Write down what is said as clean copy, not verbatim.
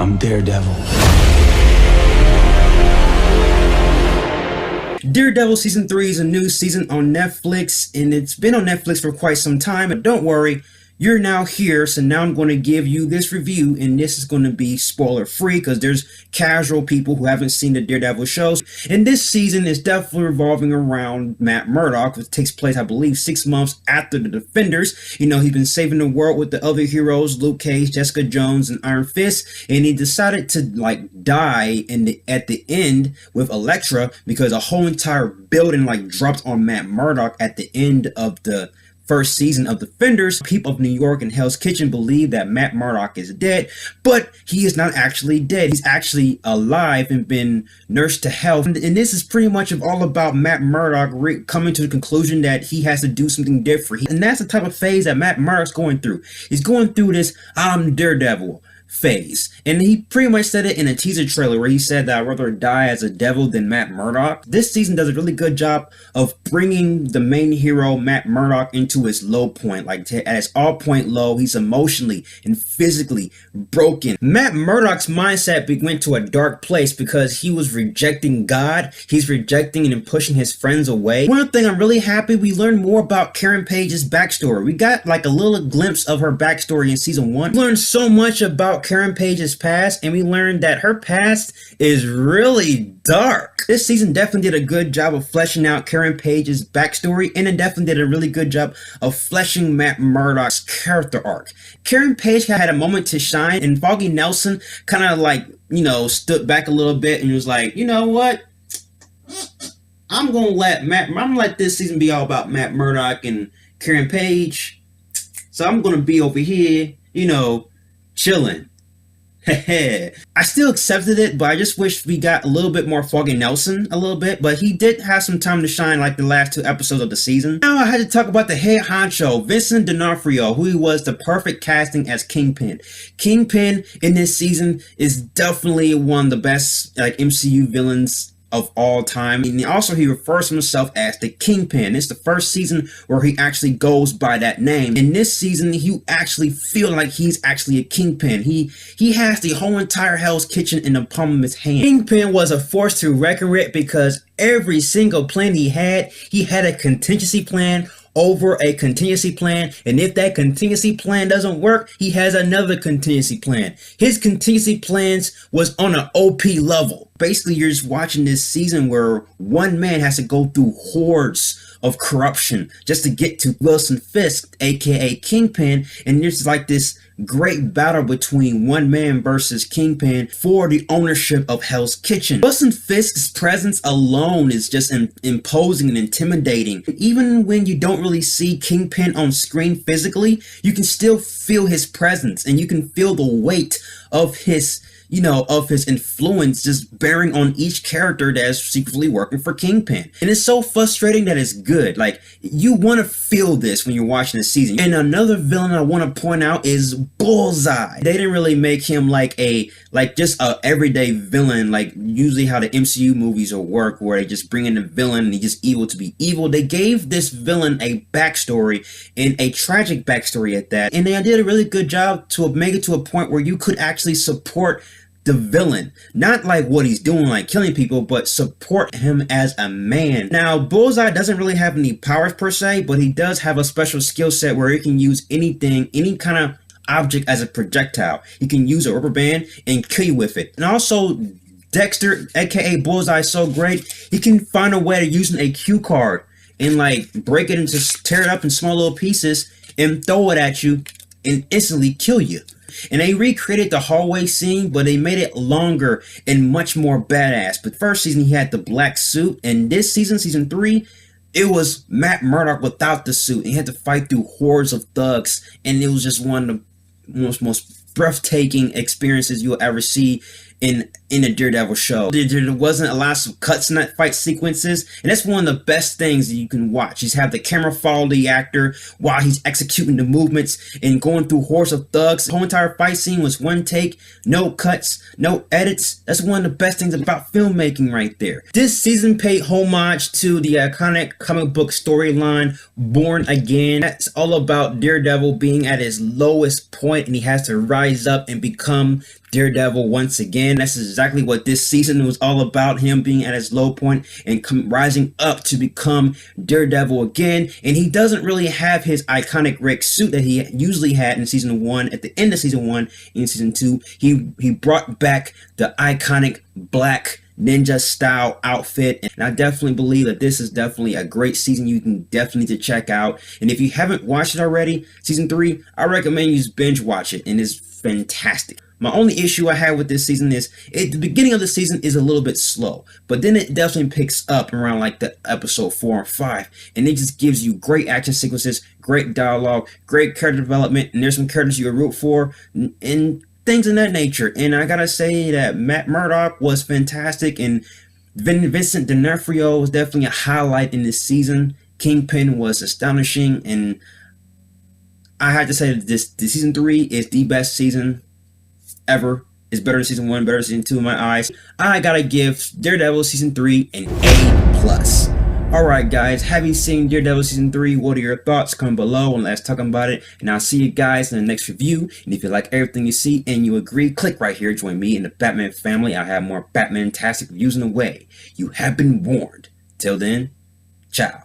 I'm Daredevil. Daredevil Season 3 is a new season on Netflix, and it's been on Netflix for quite some time. But don't worry, you're now here, so now I'm going to give you this review, and this is going to be spoiler-free because there's casual people who haven't seen the Daredevil shows. And this season is definitely revolving around Matt Murdock, which takes place, I believe, 6 months after the Defenders. You know, he's been saving the world with the other heroes, Luke Cage, Jessica Jones, and Iron Fist, and he decided to, die at the end with Elektra because a whole entire building, dropped on Matt Murdock at the end of the first season of Defenders. People of New York and Hell's Kitchen believe that Matt Murdock is dead, but he is not actually dead. He's actually alive and been nursed to health. And this is pretty much all about Matt Murdock coming to the conclusion that he has to do something different. And that's the type of phase that Matt Murdock's going through. He's going through this I'm Daredevil phase, and he pretty much said it in a teaser trailer where he said that I'd rather die as a devil than Matt Murdock. This season does a really good job of bringing the main hero Matt Murdock into his low point, at his all-point low. He's emotionally and physically broken. Matt Murdock's mindset went to a dark place because he was rejecting God. He's rejecting and pushing his friends away. One thing I'm really happy we learned more about Karen Page's backstory. We got a little glimpse of her backstory in season 1. We learned so much about Karen Page's past, and we learned that her past is really dark. This season definitely did a good job of fleshing out Karen Page's backstory, and it definitely did a really good job of fleshing Matt Murdock's character arc. Karen Page had a moment to shine, and Foggy Nelson kind of stood back a little bit and was like, you know what? I'm gonna let this season be all about Matt Murdock and Karen Page. So I'm gonna be over here, chilling. I still accepted it, but I just wish we got a little bit more Foggy Nelson but he did have some time to shine the last 2 episodes of the season. Now I had to talk about the head honcho, Vincent D'Onofrio, who was the perfect casting as Kingpin. Kingpin in this season is definitely one of the best MCU villains of all time. And also he refers to himself as the Kingpin. It's the first season where he actually goes by that name. In this season, you actually feel like he's actually a Kingpin. He has the whole entire Hell's Kitchen in the palm of his hand. Kingpin was a force to reckon with because every single plan he had a contingency plan over a contingency plan, and if that contingency plan doesn't work, he has another contingency plan. His contingency plans was on an OP level. Basically, you're just watching this season where one man has to go through hordes of corruption just to get to Wilson Fisk, aka Kingpin, and there's this great battle between one man versus Kingpin for the ownership of Hell's Kitchen. Wilson Fisk's presence alone is just imposing and intimidating. Even when you don't really see Kingpin on screen physically, you can still feel his presence, and you can feel the weight of his influence just bearing on each character that's secretly working for Kingpin. And it's so frustrating that it's good. You want to feel this when you're watching the season. And another villain I want to point out is Bullseye. They didn't really make him just a everyday villain, usually how the MCU movies will work, where they just bring in a villain and he's just evil to be evil. They gave this villain a backstory, and a tragic backstory at that. And they did a really good job to make it to a point where you could actually support the villain, not what he's doing, killing people, but support him as a man. Now, Bullseye doesn't really have any powers per se, but he does have a special skill set where he can use anything, any kind of object as a projectile. He can use a rubber band and kill you with it. And also, Dexter, aka Bullseye, is so great, he can find a way to using a cue card and break it and just tear it up in small little pieces and throw it at you and instantly kill you. And they recreated the hallway scene, but they made it longer and much more badass. But first season, he had the black suit. And this season, season 3, it was Matt Murdock without the suit. And he had to fight through hordes of thugs. And it was just one of the most breathtaking experiences you'll ever see in the Daredevil show. There wasn't a lot of cuts in that fight sequences, and that's one of the best things that you can watch. He's have the camera follow the actor while he's executing the movements and going through hordes of thugs. The whole entire fight scene was one take, no cuts, no edits. That's one of the best things about filmmaking right there. This season paid homage to the iconic comic book storyline Born Again. That's all about Daredevil being at his lowest point and he has to rise up and become Daredevil once again. That's exactly what this season was all about, him being at his low point and rising up to become Daredevil again. And he doesn't really have his iconic red suit that he usually had in season 1. At the end of season 1, in season 2, he brought back the iconic black ninja style outfit, and I definitely believe that this is definitely a great season you can definitely need to check out. And if you haven't watched it already, season 3, I recommend you just binge watch it, and it's fantastic. My only issue I have with this season is the beginning of the season is a little bit slow, but then it definitely picks up around like the episode 4 and 5, and it just gives you great action sequences, great dialogue, great character development, and there's some characters you root for and things in that nature. And I gotta say that Matt Murdock was fantastic, and Vincent D'Onofrio was definitely a highlight in this season. Kingpin was astonishing, and I had to say that this season 3 is the best season ever. It's better than season 1, better than season 2 in my eyes. I gotta give Daredevil season 3 an A+. Alright guys, have you seen Daredevil season 3? What are your thoughts? Comment below and let's talk about it. And I'll see you guys in the next review. And if you like everything you see and you agree, click right here. Join me in the Batman family. I'll have more Batman-tastic reviews in the way. You have been warned. Till then, ciao.